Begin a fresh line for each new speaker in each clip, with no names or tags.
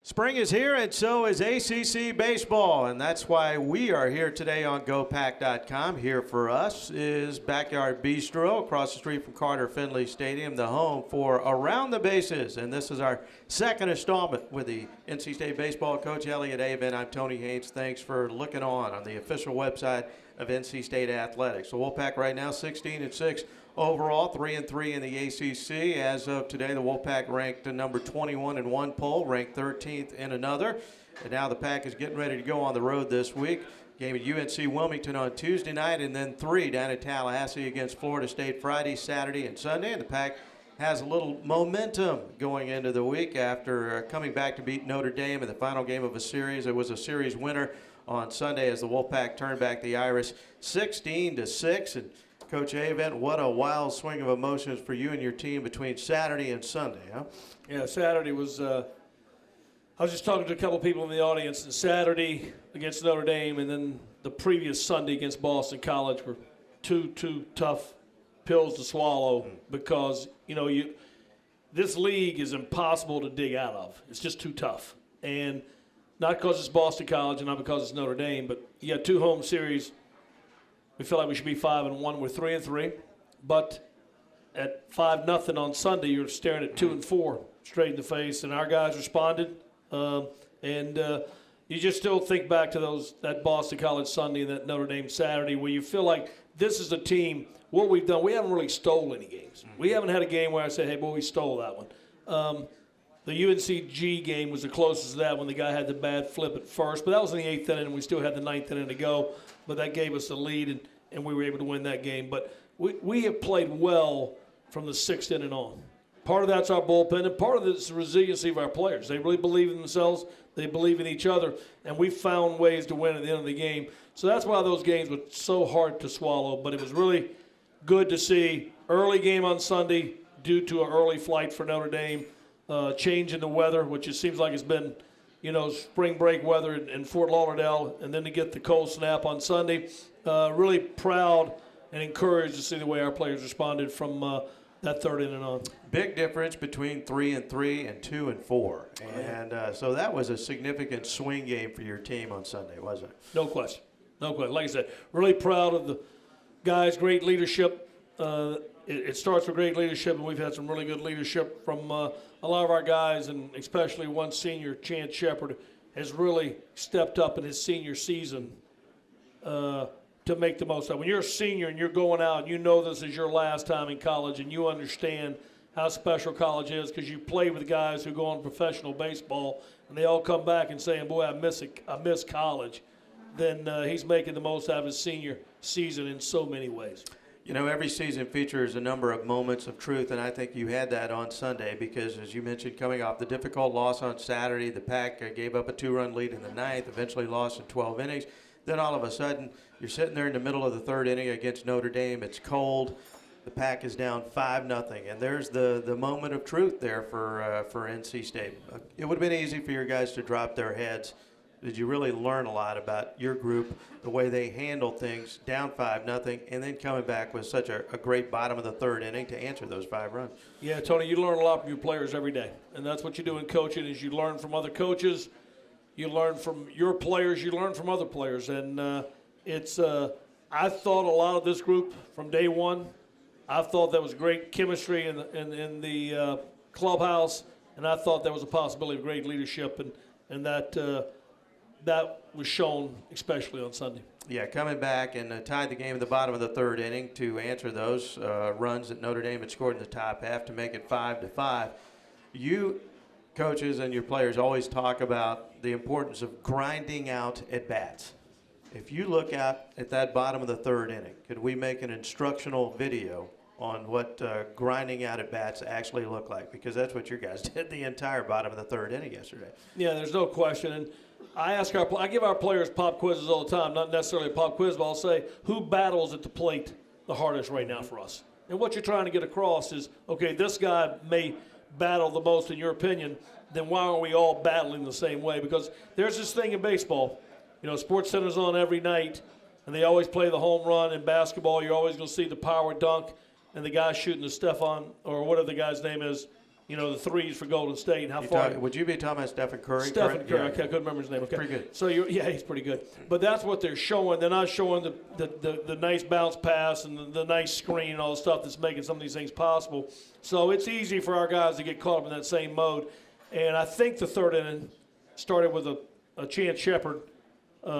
Spring is here, and so is ACC baseball, and that's why we are here today on GoPack.com. Here for us is Backyard Bistro across the street from Carter Finley Stadium, the home for Around the Bases. And this is our second installment with the NC State baseball coach, Elliot Avent. I'm Tony Haynes. Thanks for looking on the official website of NC State Athletics. So Wolfpack right now 16-6 overall, 3-3 in the ACC. As of today, the Wolfpack ranked number 21 in one poll, ranked 13th in another. And now the Pack is getting ready to go on the road this week. Game at UNC Wilmington on Tuesday night, and then 3 down in Tallahassee against Florida State Friday, Saturday, and Sunday. And the Pack has a little momentum going into the week after coming back to beat Notre Dame in the final game of a series. It was a series winner on Sunday as the Wolfpack turned back the Irish 16-6. And Coach Avent, what a wild swing of emotions for you and your team between Saturday and Sunday, huh?
Yeah, Saturday was I was just talking to a couple of people in the audience, and Saturday against Notre Dame and then the previous Sunday against Boston College were two tough pills to swallow because, this league is impossible to dig out of. It's just too tough. And not because it's Boston College and not because it's Notre Dame, but you got 2 home series. We feel like we should be 5-1. We're 3-3. But at 5-0 on Sunday, you're staring at 2-4 straight in the face. And our guys responded. You just still think back to that Boston College Sunday and that Notre Dame Saturday where you feel like this is a team. What we've done, we haven't really stole any games. We haven't had a game where I say, hey, boy, we stole that one. The UNCG game was the closest to that when the guy had the bad flip at first. But that was in the 8th inning, and we still had the 9th inning to go. But that gave us the lead, and we were able to win that game. But we have played well from the 6th inning on. Part of that's our bullpen, and part of it is the resiliency of our players. They really believe in themselves. They believe in each other, and we found ways to win at the end of the game. So that's why those games were so hard to swallow. But it was really good to see early game on Sunday due to an early flight for Notre Dame. Change in the weather, which it seems like it's been, spring break weather in Fort Lauderdale, and then to get the cold snap on Sunday. Really proud and encouraged to see the way our players responded from that 3rd inning on.
Big difference between 3-3 and 2-4. And so that was a significant swing game for your team on Sunday, wasn't it?
No question. No question. Like I said, really proud of the guys, great leadership. It starts with great leadership, and we've had some really good leadership from a lot of our guys, and especially one senior, Chance Shepard, has really stepped up in his senior season to make the most of it. When you're a senior and you're going out and you know this is your last time in college and you understand how special college is because you play with guys who go on professional baseball and they all come back and saying, boy, I miss college, then he's making the most out of his senior season in so many ways.
Every season features a number of moments of truth, and I think you had that on Sunday because, as you mentioned, coming off the difficult loss on Saturday, the Pack gave up a 2-run lead in the 9th, eventually lost in 12 innings. Then all of a sudden, you're sitting there in the middle of the 3rd inning against Notre Dame. It's cold. The Pack is down 5-0, and there's the moment of truth there for NC State. It would have been easy for your guys to drop their heads. Did you really learn a lot about your group, the way they handle things, down 5-0, and then coming back with such a great bottom of the 3rd inning to answer those 5 runs? Yeah,
Tony, you learn a lot from your players every day, and that's what you do in coaching is you learn from other coaches, you learn from your players, you learn from other players, and I thought a lot of this group from day one. I thought there was great chemistry in the clubhouse, and I thought there was a possibility of great leadership, and that was shown especially on Sunday.
Yeah, coming back and tied the game in the bottom of the 3rd inning to answer those runs that Notre Dame had scored in the top half to make it 5-5. You coaches and your players always talk about the importance of grinding out at-bats. If you look at that bottom of the 3rd inning, could we make an instructional video on what grinding out at-bats actually look like? Because that's what your guys did the entire bottom of the 3rd inning yesterday.
Yeah, there's no question. And I give our players pop quizzes all the time, not necessarily a pop quiz, but I'll say, who battles at the plate the hardest right now for us? And what you're trying to get across is, okay, this guy may battle the most in your opinion, then why aren't we all battling the same way? Because there's this thing in baseball, Sports Center's on every night, and they always play the home run. In basketball, you're always going to see the power dunk and the guy shooting the Stefan, or whatever the guy's name is, the threes for Golden State and how far.
Would you be talking about Stephen Curry?
Stephen Curry.
Yeah.
Okay, I couldn't remember his name. Okay.
Pretty good.
So he's pretty good. But that's what they're showing. They're not showing the nice bounce pass and the nice screen and all the stuff that's making some of these things possible. So it's easy for our guys to get caught up in that same mode. And I think the third inning started with a Chance Shepard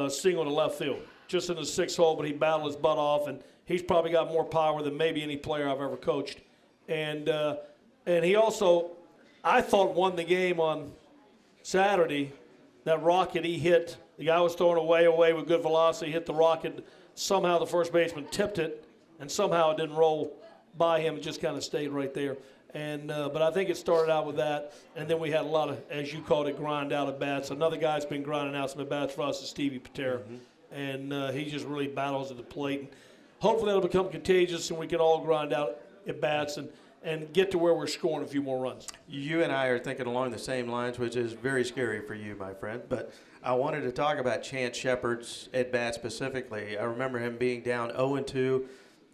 single to left field, just in the sixth hole, but he battled his butt off, and he's probably got more power than maybe any player I've ever coached. And he also, I thought, won the game on Saturday. That rocket he hit, the guy was throwing away with good velocity, hit the rocket. Somehow the first baseman tipped it, and somehow it didn't roll by him. It just kind of stayed right there. And but I think it started out with that, and then we had a lot of, as you called it, grind out at bats. Another guy's been grinding out some at bats for us is Stevie Patera, and he just really battles at the plate. And hopefully that'll become contagious, and we can all grind out at bats and get to where we're scoring a few more runs.
You and I are thinking along the same lines, which is very scary for you, my friend. But I wanted to talk about Chance Shepard's at-bat specifically. I remember him being down 0-2.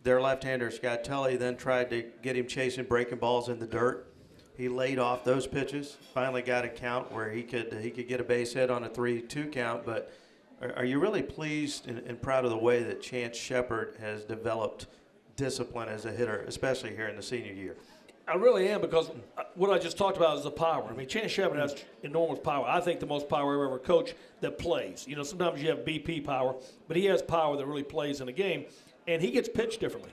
Their left-hander, Scott Tully, then tried to get him chasing breaking balls in the dirt. He laid off those pitches, finally got a count where he could get a base hit on a 3-2 count. But are you really pleased and proud of the way that Chance Shepard has developed discipline as a hitter, especially here in the senior year?
I really am, because what I just talked about is the power. I mean, Chance Shepard has enormous power. I think the most power I've ever coached that plays. Sometimes you have BP power, but he has power that really plays in a game, and he gets pitched differently.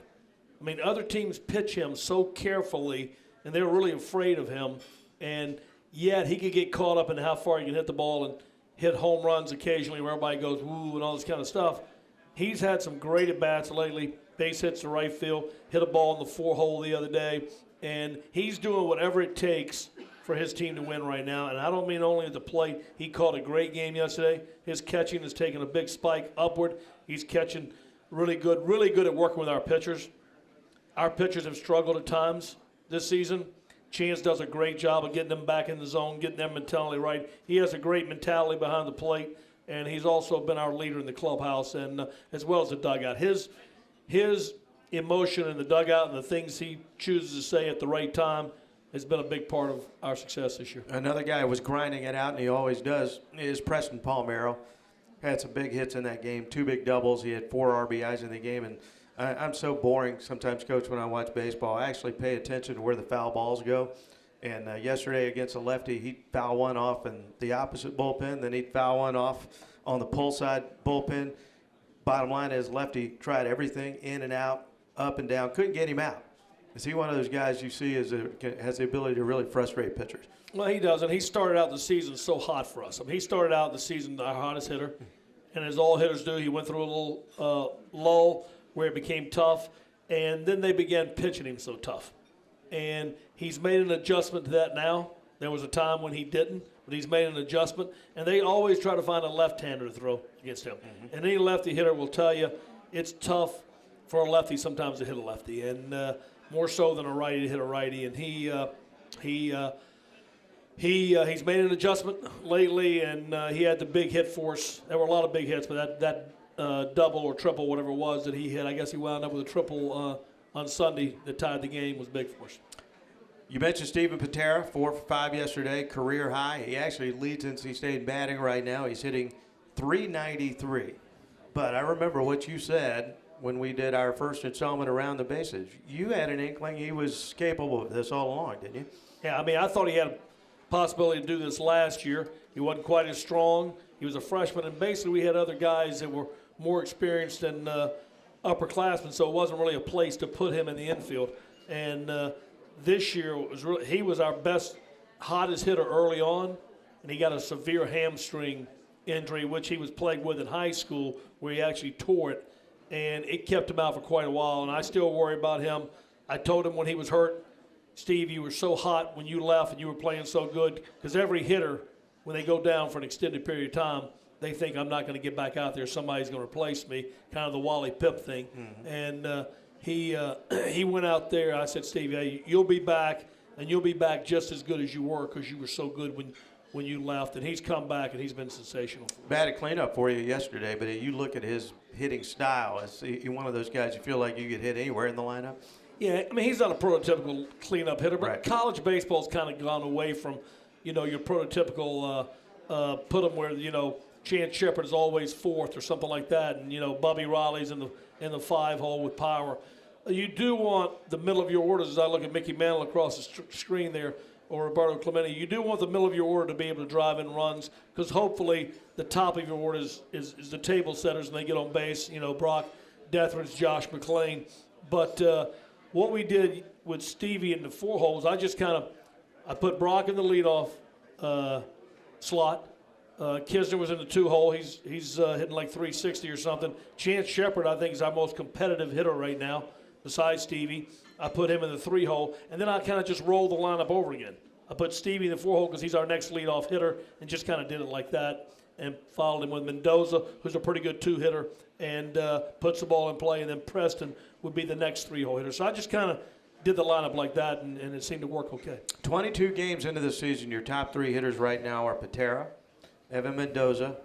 I mean, other teams pitch him so carefully, and they're really afraid of him, and yet he could get caught up in how far he can hit the ball and hit home runs occasionally where everybody goes, woo, and all this kind of stuff. He's had some great at-bats lately. Base hits to right field, hit a ball in the 4-hole the other day, and he's doing whatever it takes for his team to win right now. And I don't mean only at the plate. He caught a great game yesterday. His catching has taken a big spike upward. He's catching really good at working with our pitchers. Our pitchers have struggled at times this season. Chance does a great job of getting them back in the zone, getting their mentality right. He has a great mentality behind the plate, and he's also been our leader in the clubhouse and as well as the dugout. His emotion in the dugout and the things he chooses to say at the right time has been a big part of our success this year.
Another guy who was grinding it out, and he always does, is Preston Palmero. Had some big hits in that game, 2 big doubles. He had 4 RBIs in the game, and I'm so boring sometimes, Coach, when I watch baseball. I actually pay attention to where the foul balls go. And yesterday against a lefty, he'd foul one off in the opposite bullpen, then he'd foul one off on the pull side bullpen. Bottom line is lefty tried everything, in and out, up and down, couldn't get him out. Is he one of those guys you see has the ability to really frustrate pitchers?
Well, he does, and he started out the season so hot for us. I mean, he started out the season our hottest hitter, and as all hitters do, he went through a little lull where it became tough, and then they began pitching him so tough. And he's made an adjustment to that now. There was a time when he didn't, but he's made an adjustment, and they always try to find a left-hander to throw against him. And any lefty hitter will tell you it's tough for a lefty sometimes to hit a lefty, and more so than a righty to hit a righty. And he's made an adjustment lately, and he had the big hit for us. There were a lot of big hits, but that double or triple, whatever it was that he hit, I guess he wound up with a triple on Sunday that tied the game, was big for us.
You mentioned Stephen Patera, 4 for 5 yesterday, career high. He actually leads NC State in batting right now. He's hitting .393. But I remember what you said when we did our first installment around the bases. You had an inkling he was capable of this all along, didn't you?
Yeah, I mean, I thought he had a possibility to do this last year. He wasn't quite as strong. He was a freshman, and basically we had other guys that were more experienced than upperclassmen, so it wasn't really a place to put him in the infield. And this year he was our best, hottest hitter early on, and he got a severe hamstring injury, which he was plagued with in high school, where he actually tore it, and it kept him out for quite a while. And I still worry about him. I told him when he was hurt, Steve, you were so hot when you left and you were playing so good, because every hitter, when they go down for an extended period of time, they think I'm not going to get back out there. Somebody's going to replace me, kind of the Wally Pipp thing. And he went out there. I said, Steve, hey, you'll be back, and you'll be back just as good as you were, because you were so good when you left. And he's come back, and he's been sensational.
Bad cleanup for you yesterday, but you look at his hitting style. Is he one of those guys you feel like you could hit anywhere in the lineup?
Yeah, I mean, he's not a prototypical cleanup hitter, but
Right.
college baseball's kind of gone away from, your prototypical put him where, Chance Shepard is always fourth or something like that, and, Bubby Riley's in the 5-hole with power. You do want the middle of your orders, as I look at Mickey Mantle across the screen there, or Roberto Clemente, you do want the middle of your order to be able to drive in runs, because hopefully the top of your order is the table setters and they get on base, Brock Deathridge, Josh McClain. But what we did with Stevie in the 4 holes, I put Brock in the leadoff slot. Kisner was in the 2-hole. He's hitting like 360 or something. Chance Shepard, I think, is our most competitive hitter right now, besides Stevie. I put him in the 3-hole, and then I kind of just rolled the lineup over again. I put Stevie in the 4-hole because he's our next leadoff hitter, and just kind of did it like that, and followed him with Mendoza, who's a pretty good 2-hitter, and puts the ball in play, and then Preston would be the next 3-hole hitter. So I just kind of did the lineup like that, and it seemed to work okay.
22 games into the season, your top 3 hitters right now are Patera, Evan Mendoza,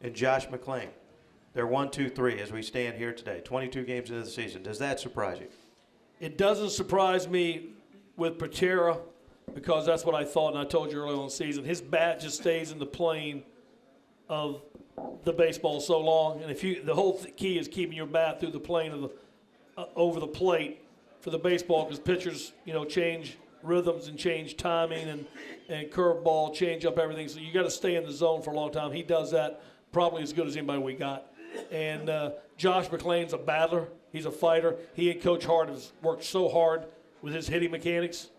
and Josh McClain. They're 1, 2, 3 as we stand here today. 22 games into the season. Does that surprise you?
It doesn't surprise me with Patera because that's what I thought, and I told you earlier on the season. His bat just stays in the plane of the baseball so long, and the whole key is keeping your bat through the plane of the over the plate for the baseball, because pitchers, change rhythms and change timing and curveball, change up everything. So you got to stay in the zone for a long time. He does that probably as good as anybody we got. And Josh McClain's a battler. He's a fighter. He and Coach Hart has worked so hard with his hitting mechanics.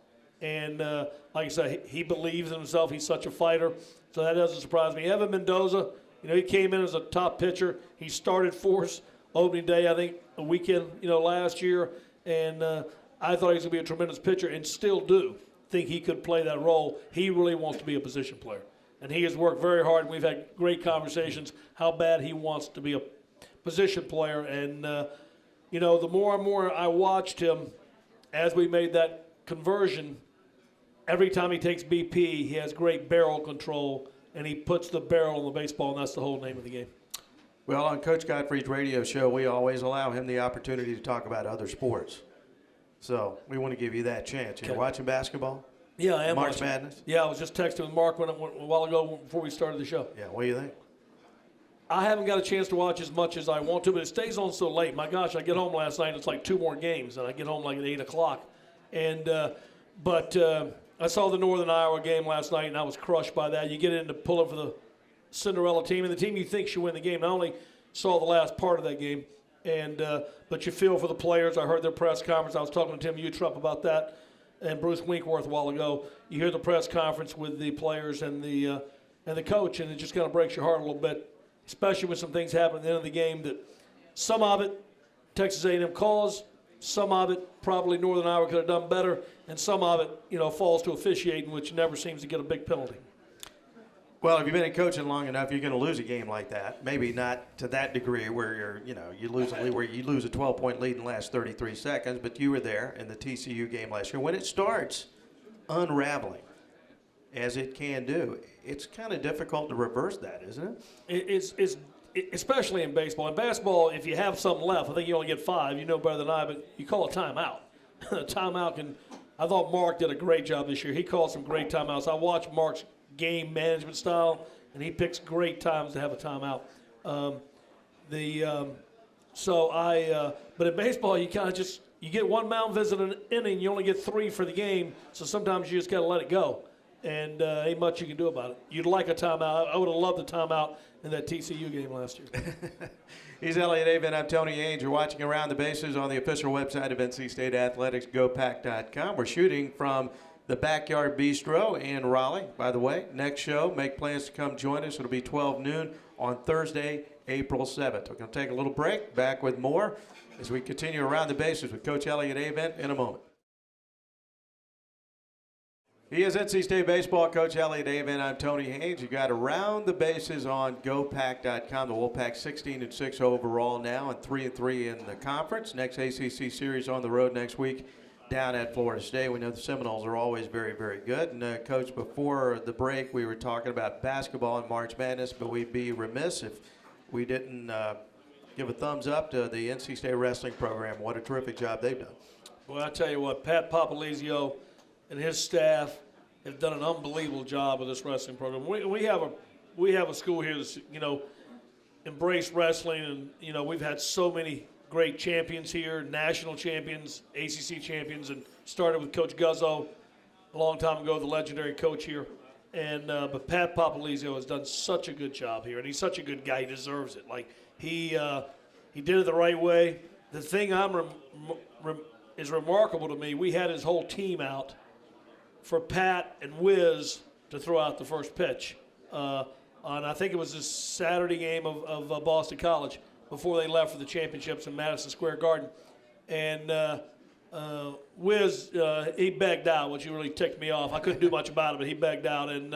And like I said, he believes in himself. He's such a fighter. So that doesn't surprise me. Evan Mendoza, he came in as a top pitcher. He started for us opening day, I think, a weekend, last year. And I thought he was going to be a tremendous pitcher, and still do think he could play that role. He really wants to be a position player. And he has worked very hard, and we've had great conversations how bad he wants to be a position player. And, the more and more I watched him as we made that conversion, every time he takes BP, he has great barrel control, and he puts the barrel on the baseball, and that's the whole name of the game.
Well, on Coach Godfrey's radio show, we always allow him the opportunity to talk about other sports. So we want to give you that chance. You're watching basketball?
Yeah, I am.
March Madness?
Yeah, I was just texting with Mark a while ago before we started the show.
Yeah, what do you think?
I haven't got a chance to watch as much as I want to, but it stays on so late. My gosh, I get home last night, it's like 2 more games, and I get home like at 8 o'clock. And but I saw the Northern Iowa game last night, and I was crushed by that. You get into pulling for the Cinderella team, and the team you think should win the game. I only saw the last part of that game, and but you feel for the players. I heard their press conference. I was talking to Tim Utrup about that, and Bruce Winkworth a while ago. You hear the press conference with the players and the coach, and it just kind of breaks your heart a little bit, especially when some things happen at the end of the game that some of it Texas A&M calls, some of it probably Northern Iowa could have done better, and some of it, falls to officiating, which never seems to get a big penalty.
Well, if you've been in coaching long enough, you're going to lose a game like that. Maybe not to that degree where you lose a 12-point lead in the last 33 seconds, but you were there in the TCU game last year. When it starts unraveling, as it can do, it's kind of difficult to reverse that, isn't it?
It's especially in baseball. In basketball, if you have something left, I think you only get 5. You know better than I, but you call a timeout. A timeout can. I thought Mark did a great job this year. He called some great timeouts. I watched Mark's game management style, and he picks great times to have a timeout. But in baseball, you kind of you get one mound visit in an inning, you only get 3 for the game, so sometimes you just got to let it go. And ain't much you can do about it. You'd like a timeout. I would have loved a timeout in that TCU game last year.
He's Elliot Avent. I'm Tony Ainge. You're watching Around the Bases on the official website of NC State Athletics, GoPack.com. We're shooting from the Backyard Bistro in Raleigh. By the way, next show, make plans to come join us. It'll be 12 noon on Thursday, April 7th. We're going to take a little break. Back with more as we continue Around the Bases with Coach Elliot Avent in a moment. He is NC State baseball coach Elliot Avent. I'm Tony Haynes. You got Around the Bases on GoPack.com. The Wolfpack 16-6 overall now and 3-3 in the conference. Next ACC series on the road next week down at Florida State. We know the Seminoles are always very, very good. And Coach, before the break, we were talking about basketball and March Madness, but we'd be remiss if we didn't give a thumbs up to the NC State wrestling program. What a terrific job they've done.
Well, I tell you what, Pat Papalizio and his staff have done an unbelievable job with this wrestling program. We have a school here that's, embraced wrestling, and, we've had so many great champions here, national champions, ACC champions, and started with Coach Guzzo a long time ago, the legendary coach here. And but Pat Papalizio has done such a good job here, and he's such a good guy. He deserves it. Like he did it the right way. The thing is remarkable to me. We had his whole team out for Pat and Wiz to throw out the first pitch on, I think it was this Saturday game of Boston College before they left for the championships in Madison Square Garden. And Wiz, he begged out, which really ticked me off. I couldn't do much about it, but he begged out. And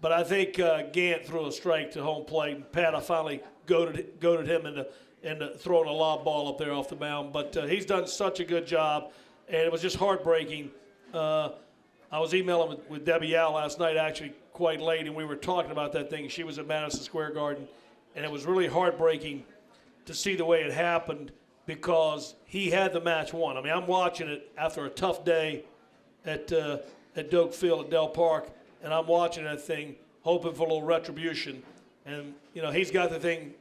but I think Gant threw a strike to home plate, and Pat, I finally goaded him into throwing a lob ball up there off the mound. But he's done such a good job, and it was just heartbreaking. I was emailing with Debbie Yao last night, actually quite late, and we were talking about that thing. She was at Madison Square Garden, and it was really heartbreaking to see the way it happened because he had the match won. I mean, I'm watching it after a tough day at Doak Field at Del Park, and I'm watching that thing, hoping for a little retribution. And, he's got the thing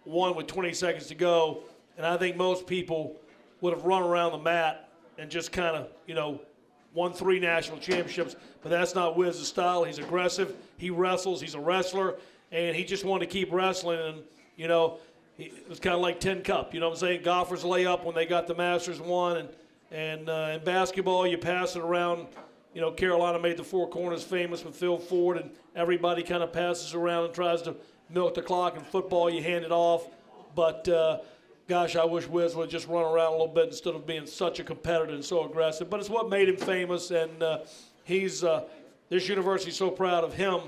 won with 20 seconds to go, and I think most people would have run around the mat and just kind of, won 3 national championships, but that's not Wiz's style. He's aggressive. He wrestles. He's a wrestler, and he just wanted to keep wrestling. And, it was kind of like Tin Cup. You know what I'm saying? Golfers lay up when they got the Masters won, and in basketball, you pass it around. Carolina made the Four Corners famous with Phil Ford, and everybody kind of passes around and tries to milk the clock. In football, you hand it off. But, gosh, I wish Wiz would just run around a little bit instead of being such a competitor and so aggressive. But it's what made him famous, and this university's so proud of him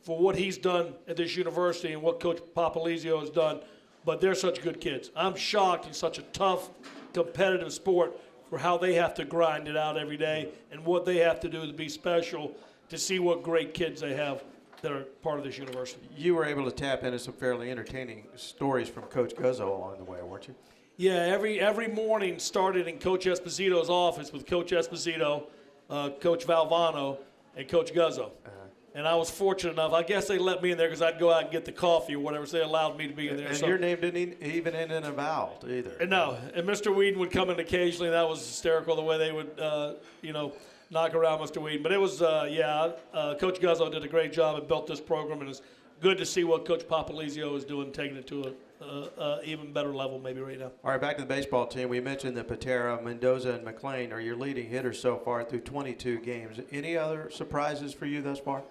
for what he's done at this university and what Coach Papalizio has done. But they're such good kids. I'm shocked in such a tough, competitive sport for how they have to grind it out every day and what they have to do to be special to see what great kids they have that are part of this university.
You were able to tap into some fairly entertaining stories from Coach Guzzo along the way, weren't you?
Yeah, every morning started in Coach Esposito's office with Coach Esposito, Coach Valvano, and Coach Guzzo. And I was fortunate enough. I guess they let me in there because I'd go out and get the coffee or whatever, so they allowed me to be in there.
And your name didn't even end in a vowel either.
And no, and Mr. Whedon would come in occasionally. That was hysterical the way they would, knock around Mr. Whedon. But it was, Coach Guzzo did a great job and built this program, and it's good to see what Coach Papalizio is doing, taking it to an even better level maybe right now.
All right, back to the baseball team. We mentioned that Patera, Mendoza, and McLean are your leading hitters so far through 22 games. Any other surprises for you thus far?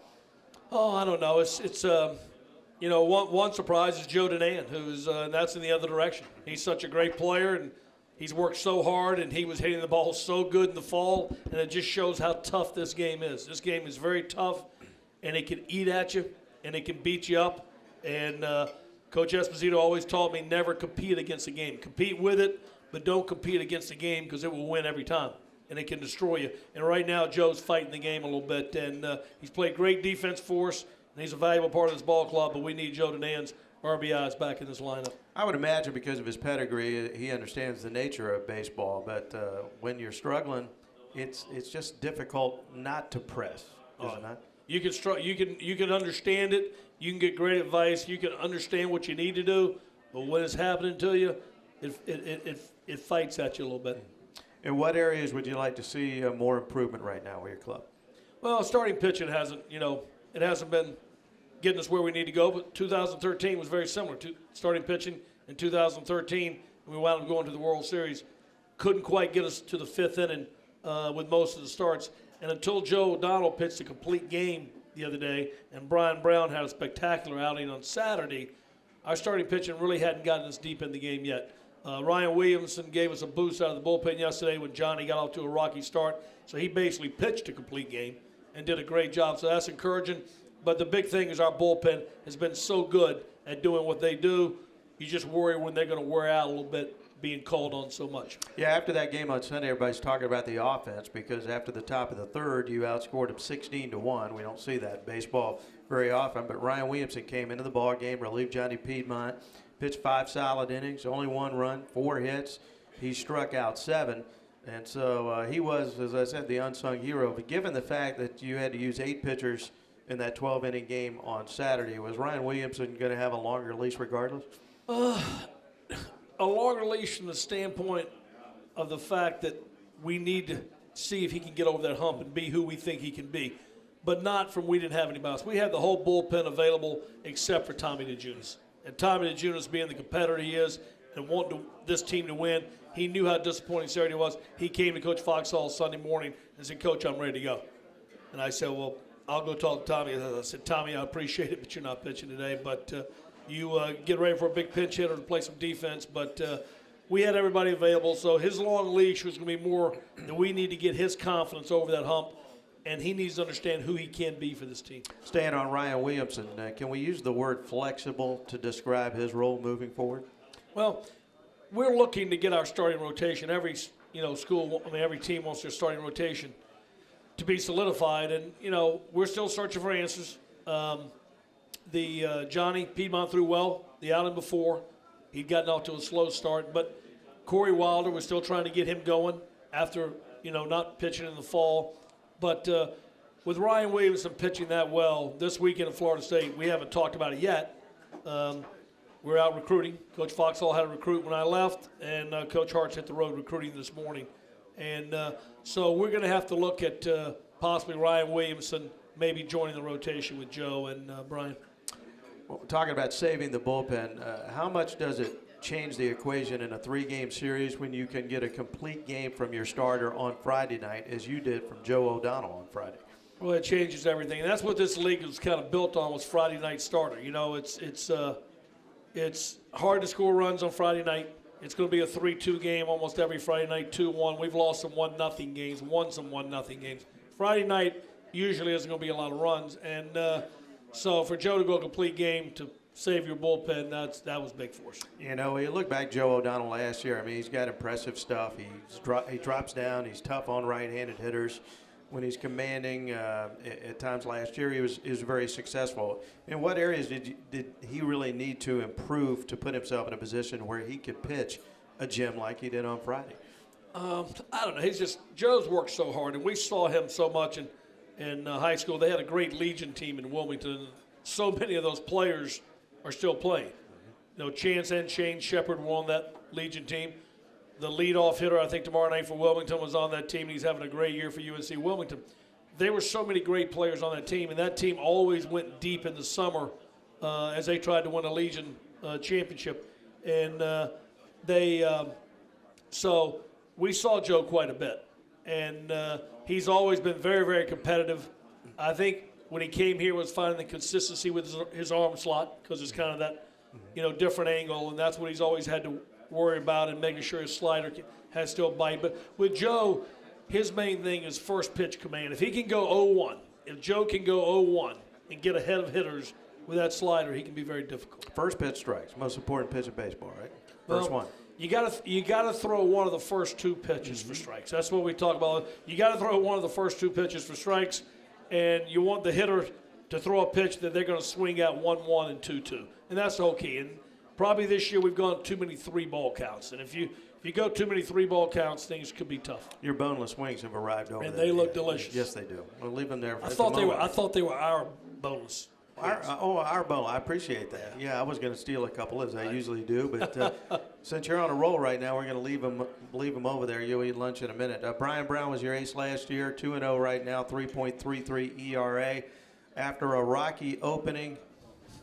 Oh, I don't know. It's one surprise is Joe Danan, who's that's in the other direction. He's such a great player, and he's worked so hard, and he was hitting the ball so good in the fall, and it just shows how tough this game is. This game is very tough, and it can eat at you, and it can beat you up. And Coach Esposito always taught me never compete against the game. Compete with it, but don't compete against the game because it will win every time, and it can destroy you. And right now, Joe's fighting the game a little bit, and he's played great defense for us, and he's a valuable part of this ball club, but we need Joe Danan's RBIs back in this lineup.
I would imagine because of his pedigree, he understands the nature of baseball, but when you're struggling, it's just difficult not to press, is it not?
You can understand it. You can get great advice. You can understand what you need to do, but when it's happening to you, it fights at you a little bit.
In what areas would you like to see more improvement right now with your club?
Well, starting pitching hasn't been getting us where we need to go, but 2013 was very similar to starting pitching in 2013. We wound up going to the World Series. Couldn't quite get us to the 5th inning with most of the starts. And until Joe O'Donnell pitched a complete game the other day and Brian Brown had a spectacular outing on Saturday, our starting pitching really hadn't gotten us deep in the game yet. Ryan Williamson gave us a boost out of the bullpen yesterday when Johnny got off to a rocky start. So he basically pitched a complete game and did a great job. So that's encouraging. But the big thing is our bullpen has been so good at doing what they do. You just worry when they're going to wear out a little bit being called on so much.
Yeah, after that game on Sunday, everybody's talking about the offense because after the top of the third, you outscored them 16-1. We don't see that in baseball very often. But Ryan Williamson came into the ball game, relieved Johnny Piedmont, pitched 5 solid innings, only 1 run, 4 hits. He struck out 7. And so he was, as I said, the unsung hero. But given the fact that you had to use 8 pitchers in that 12-inning game on Saturday, was Ryan Williamson going to have a longer leash regardless?
A longer leash from the standpoint of the fact that we need to see if he can get over that hump and be who we think he can be, but not from we didn't have anybody else. We had the whole bullpen available except for Tommy DeJunas. And Tommy DeJunas, being the competitor he is and wanting this team to win, he knew how disappointing Saturday was. He came to Coach Foxhall Sunday morning and said, "Coach, I'm ready to go." And I said, "Well, I'll go talk to Tommy." I said, "Tommy, I appreciate it, but you're not pitching today. But you get ready for a big pinch hitter to play some defense." But we had everybody available, so his long leash was going to be more that we need to get his confidence over that hump, and he needs to understand who he can be for this team.
Staying on Ryan Williamson, can we use the word flexible to describe his role moving forward?
Well, we're looking to get our starting rotation. Every every team wants their starting rotation to be solidified, and we're still searching for answers. Johnny Piedmont threw well the outing before. He'd gotten off to a slow start, but Corey Wilder, was still trying to get him going after not pitching in the fall. But with Ryan Williamson pitching that well this weekend at Florida State, we haven't talked about it yet. We're out recruiting. Coach Foxhall had a recruit when I left, and Coach Hart's hit the road recruiting this morning. And so we're going to have to look at possibly Ryan Williamson maybe joining the rotation with Joe and Brian.
Well, talking about saving the bullpen, how much does it change the equation in a 3-game series when you can get a complete game from your starter on Friday night, as you did from Joe O'Donnell on Friday?
Well, it changes everything, and that's what this league was kind of built on, was Friday night starter. It's hard to score runs on Friday night. It's going to be a 3-2 game almost every Friday night, 2-1. We've lost some 1-0 games, won some 1-0 games. Friday night usually isn't going to be a lot of runs, and so for Joe to go a complete game to save your bullpen, that was big for us.
You look back Joe O'Donnell last year. I mean, he's got impressive stuff. He drops down. He's tough on right-handed hitters. When he's commanding, at times last year, he was very successful. In what areas did he really need to improve to put himself in a position where he could pitch a gem like he did on Friday?
I don't know. Joe's worked so hard, and we saw him so much in high school. They had a great Legion team in Wilmington. So many of those players are still playing. Chance and Shane Shepard were on that Legion team. The leadoff hitter, I think, tomorrow night for Wilmington was on that team, and he's having a great year for UNC Wilmington. There were so many great players on that team, and that team always went deep in the summer as they tried to win a Legion championship. And so we saw Joe quite a bit. And he's always been very, very competitive. I think when he came here was finding the consistency with his arm slot, because it's kind of that, different angle, and that's what he's always had to worry about, and making sure his slider has still bite. But with Joe, his main thing is first pitch command. If he can go 0-1, if Joe can go 0-1 and get ahead of hitters with that slider, he can be very difficult.
First pitch strikes, most important pitch in baseball, right? First one.
You gotta throw one of the first 2 pitches for strikes. That's what we talk about. You gotta throw one of the first 2 pitches for strikes, and you want the hitter to throw a pitch that they're going to swing at 1-1 and 2-2, and that's the whole key. And probably this year we've gone too many 3-ball counts, and if you go too many 3-ball counts, things could be tough.
Your boneless wings have arrived over
and
there.
they look delicious.
Yes, they do. We'll leave them there.
I thought they were our boneless.
Our bone. I appreciate that. Yeah, I was going to steal a couple, as I usually do, but since you're on a roll right now, we're going to leave them over there. You'll eat lunch in a minute. Brian Brown was your ace last year, 2-0 right now, 3.33 ERA. After a rocky opening,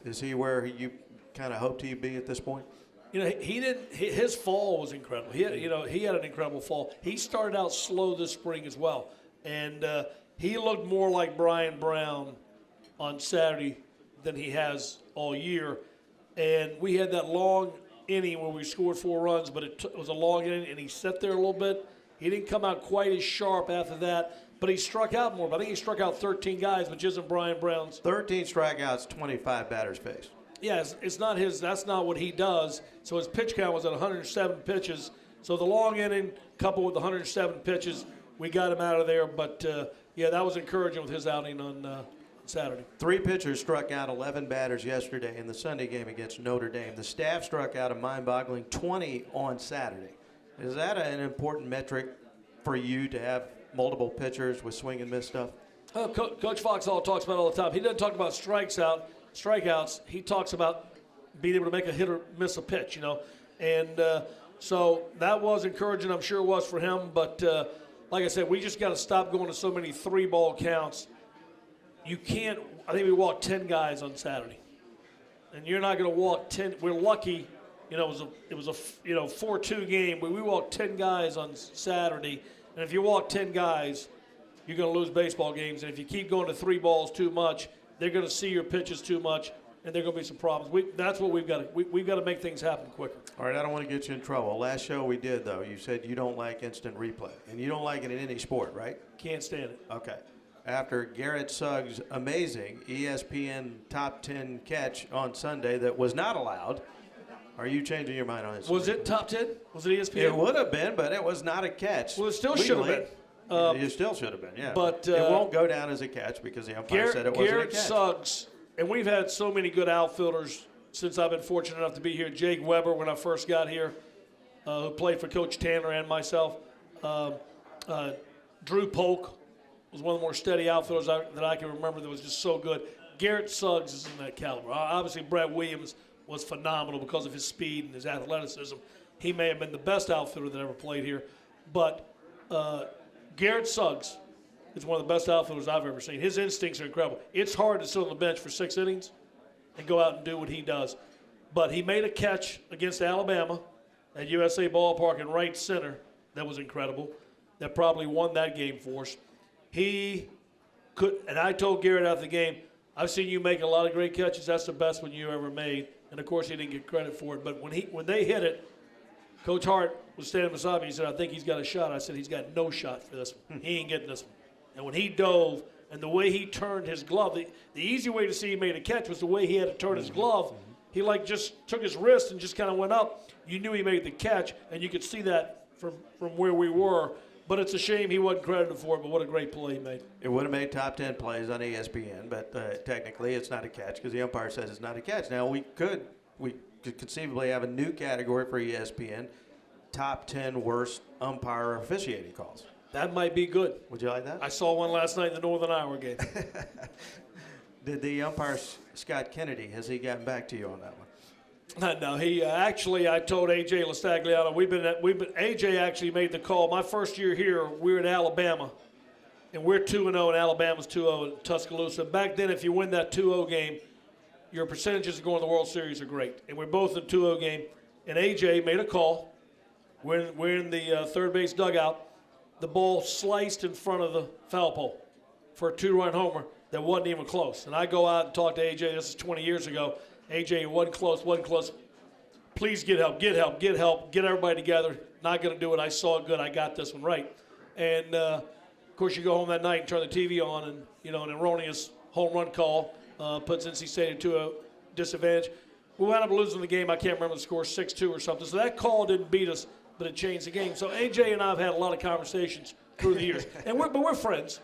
is he where you kind of hoped he'd be at this point?
His fall was incredible. He had an incredible fall. He started out slow this spring as well, and he looked more like Brian Brown on Saturday than he has all year. And we had that long inning where we scored 4 runs, but it was a long inning, and he sat there a little bit. He didn't come out quite as sharp after that, but he struck out more. But I think he struck out 13 guys, which isn't Brian Brown's.
13 strikeouts, 25 batters faced.
Yeah, it's not his. That's not what he does. So his pitch count was at 107 pitches. So the long inning coupled with the 107 pitches, we got him out of there. But, that was encouraging with his outing on Saturday.
3 pitchers struck out 11 batters yesterday in the Sunday game against Notre Dame. The staff struck out a mind-boggling 20 on Saturday. Is that an important metric for you to have multiple pitchers with swing and miss stuff?
Coach Foxhall talks about it all the time. He doesn't talk about strikeouts. He talks about being able to make a hit or miss a pitch, And so that was encouraging. I'm sure it was for him. But like I said, we just got to stop going to so many 3-ball counts. You can't. I think we walked 10 guys on Saturday, and you're not going to walk 10. We're lucky. It was a 4-2 game, but we walked 10 guys on Saturday. And if you walk 10 guys, you're going to lose baseball games. And if you keep going to 3 balls too much, they're going to see your pitches too much, and there are going to be some problems. That's what we've got to. We've got to make things happen quicker.
All right, I don't want to get you in trouble. Last show we did, though, you said you don't like instant replay, and you don't like it in any sport, right?
Can't stand it.
Okay. After Garrett Suggs' amazing ESPN top 10 catch on Sunday that was not allowed, are you changing your mind on this?
Was it top 10? Was it ESPN?
It would have been, but it was not a catch.
Well, it still should have been.
You still should have been, yeah.
But
it won't go down as a catch because the umpire said it wasn't
Garrett
a catch.
Suggs, and we've had so many good outfielders since I've been fortunate enough to be here. Jake Weber, when I first got here, who played for Coach Tanner and myself. Drew Polk was one of the more steady outfielders that I can remember that was just so good. Garrett Suggs is in that caliber. Obviously, Brett Williams was phenomenal because of his speed and his athleticism. He may have been the best outfielder that ever played here. But Garrett Suggs is one of the best outfielders I've ever seen. His instincts are incredible. It's hard to sit on the bench for 6 innings and go out and do what he does. But he made a catch against Alabama at USA Ballpark in right center that was incredible, that probably won that game for us. He could, and I told Garrett after the game, I've seen you make a lot of great catches. That's the best one you ever made. And, of course, he didn't get credit for it. But when they hit it, Coach Hart was standing beside me. He said, I think he's got a shot. I said, he's got no shot for this one. He ain't getting this one. And when he dove and the way he turned his glove, the easy way to see he made a catch was the way he had to turn his glove. He, just took his wrist and just kind of went up. You knew he made the catch, and you could see that from where we were. But it's a shame he wasn't credited for it, but what a great play he made.
It would have made top 10 plays on ESPN, but technically it's not a catch because the umpire says it's not a catch. Now, we could conceivably have a new category for ESPN, top 10 worst umpire officiating calls.
That might be good.
Would you like that?
I saw one last night in the Northern Iowa game.
Did the umpire, Scott Kennedy, has he gotten back to you on that one?
No, he actually, I told A.J. Lastagliano, A.J. actually made the call. My first year here, we were in Alabama, and we're 2-0, and Alabama's 2-0 in Tuscaloosa. Back then, if you win that 2-0 game, your percentages of going to the World Series are great. And we're both in 2-0 game, and A.J. made a call. We're in the third base dugout. The ball sliced in front of the foul pole for a 2-run homer that wasn't even close. And I go out and talk to A.J. This is 20 years ago. A.J., wasn't close. Please get help. Get everybody together. Not going to do it. I saw it good. I got this one right. And, of course, you go home that night and turn the TV on, and, an erroneous home run call puts NC State into a disadvantage. We wound up losing the game. I can't remember the score, 6-2 or something. So that call didn't beat us, but it changed the game. So A.J. and I have had a lot of conversations through the years. But we're friends.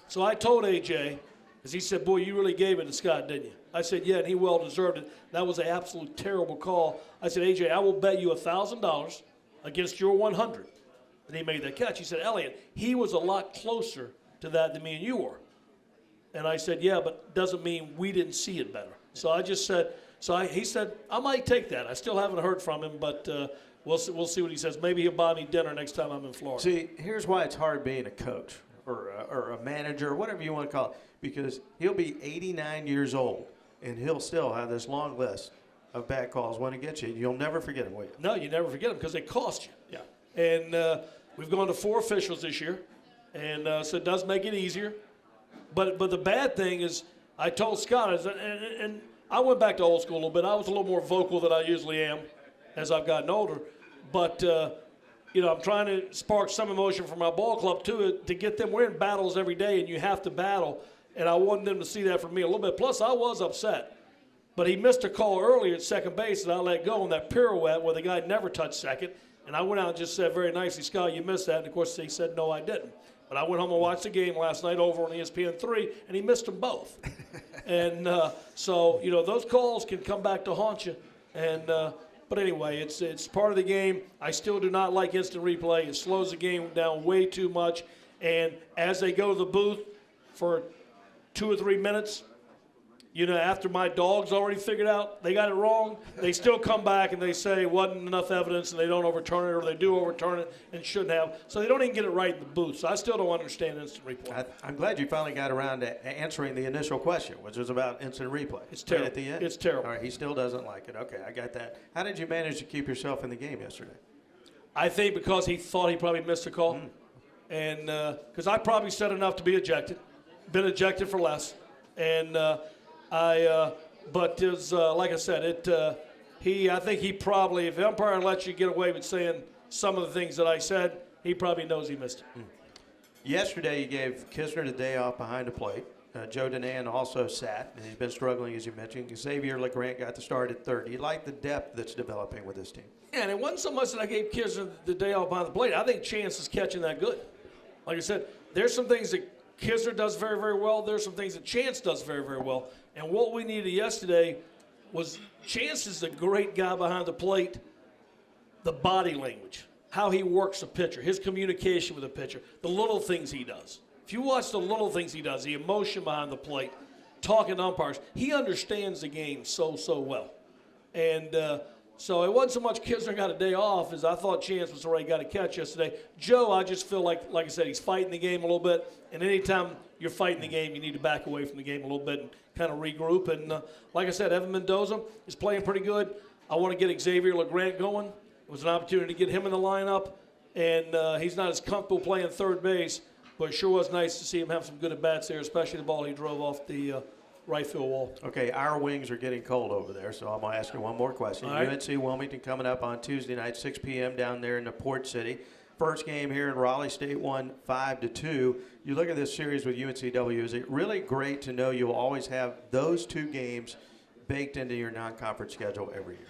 So I told A.J., because he said, boy, you really gave it to Scott, didn't you? I said, yeah, and he well deserved it. That was an absolute terrible call. I said, A.J., I will bet you $1,000 against your 100 that he made that catch. He said, Elliot, he was a lot closer to that than me and you were. And I said, yeah, but doesn't mean we didn't see it better. So I just said, he said, I might take that. I still haven't heard from him, but we'll see what he says. Maybe he'll buy me dinner next time I'm in Florida.
See, here's why it's hard being a coach or a manager, whatever you want to call it, because he'll be 89 years old, and he'll still have this long list of bad calls when it gets you. You'll never forget them, will you?
No, you never forget them because they cost you.
Yeah.
And we've gone to 4 officials this year, and so it does make it easier. But the bad thing is, I told Scott, and I went back to old school a little bit. I was a little more vocal than I usually am as I've gotten older. But, I'm trying to spark some emotion from my ball club, too, to get them. We're in battles every day, and you have to battle. And I wanted them to see that from me a little bit. Plus, I was upset. But he missed a call earlier at second base, and I let go on that pirouette where the guy never touched second. And I went out and just said very nicely, Scott, you missed that. And, of course, he said, no, I didn't. But I went home and watched the game last night over on ESPN3, and he missed them both. And so, those calls can come back to haunt you. And But anyway, it's part of the game. I still do not like instant replay. It slows the game down way too much. And as they go to the booth for 2 or 3 minutes, you know, after my dog's already figured out they got it wrong, they still come back and they say wasn't enough evidence, and they don't overturn it, or they do overturn it and shouldn't have. So they don't even get it right in the booth. So I still don't understand instant replay.
I'm glad you finally got around to answering the initial question, which was about instant replay.
It's terrible.
Right at the end.
It's terrible.
All right, he still doesn't like it. Okay, I got that. How did you manage to keep yourself in the game yesterday?
I think because he thought he probably missed a call. And because I probably said enough to be ejected, been ejected for less. And but there's, like I said, I think he probably, if the umpire lets you get away with saying some of the things that I said, he probably knows he missed it.
Yesterday, you gave Kisner the day off behind the plate. Joe Denan also sat, and he's been struggling, as you mentioned. Xavier LeGrant got the start at third. You like the depth that's developing with this team?
Yeah, and it wasn't so much that I gave Kisner the day off behind the plate. I think Chance is catching that good. Like I said, there's some things that Kisner does very, very well. There's some things that Chance does very, very well. And what we needed yesterday was Chance is a great guy behind the plate, the body language, how he works the pitcher, his communication with the pitcher, the little things he does. If you watch the little things he does, the emotion behind the plate, talking to umpires, he understands the game so, so well. And so it wasn't so much Kisner got a day off as I thought Chance was the right guy to catch yesterday. Joe, I just feel like I said, he's fighting the game a little bit. And anytime you're fighting the game, you need to back away from the game a little bit and kind of regroup. And like I said, Evan Mendoza is playing pretty good. I want to get Xavier LeGrant going. It was an opportunity to get him in the lineup. And he's not as comfortable playing third base, but it sure was nice to see him have some good at-bats there, especially the ball he drove off the right field wall.
Okay, our wings are getting cold over there, so I'm going to ask you one more question.
All right.
UNC Wilmington coming up on Tuesday night, 6 p.m. down there in the Port City. First game here in Raleigh. State won 5-2. You look at this series with UNCW, is it really great to know you'll always have those 2 games baked into your non-conference schedule every year?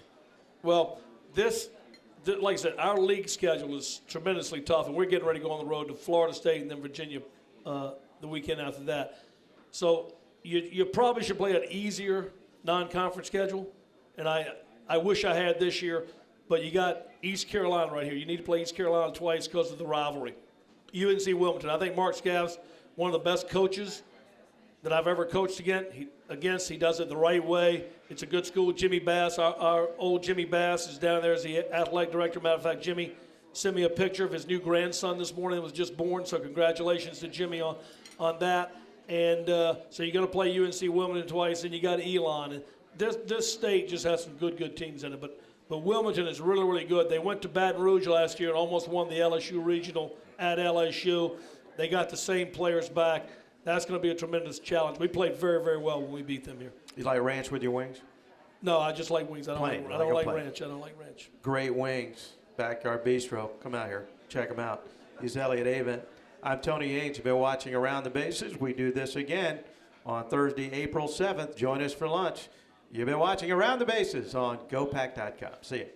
Well, like I said, our league schedule is tremendously tough, and we're getting ready to go on the road to Florida State and then Virginia the weekend after that. So you probably should play an easier non-conference schedule, and I wish I had this year, but you got East Carolina right here. You need to play East Carolina twice because of the rivalry. UNC Wilmington. I think Mark Scav's one of the best coaches that I've ever coached against. He does it the right way. It's a good school. Jimmy Bass, our old Jimmy Bass, is down there as the athletic director. Matter of fact, Jimmy sent me a picture of his new grandson this morning that was just born, so congratulations to Jimmy on that. And so you're going to play UNC Wilmington twice, and you got Elon. And this state just has some good teams in it. But Wilmington is really, really good. They went to Baton Rouge last year and almost won the LSU Regional at LSU. They got the same players back. That's going to be a tremendous challenge. We played very, very well when we beat them here.
You like ranch with your wings?
No, I just like wings. I don't like ranch. I don't like ranch.
Great wings. Backyard Bistro. Come out here. Check them out. He's Elliot Avent. I'm Tony Yates. You've been watching Around the Bases. We do this again on Thursday, April 7th. Join us for lunch. You've been watching Around the Bases on GoPack.com. See you.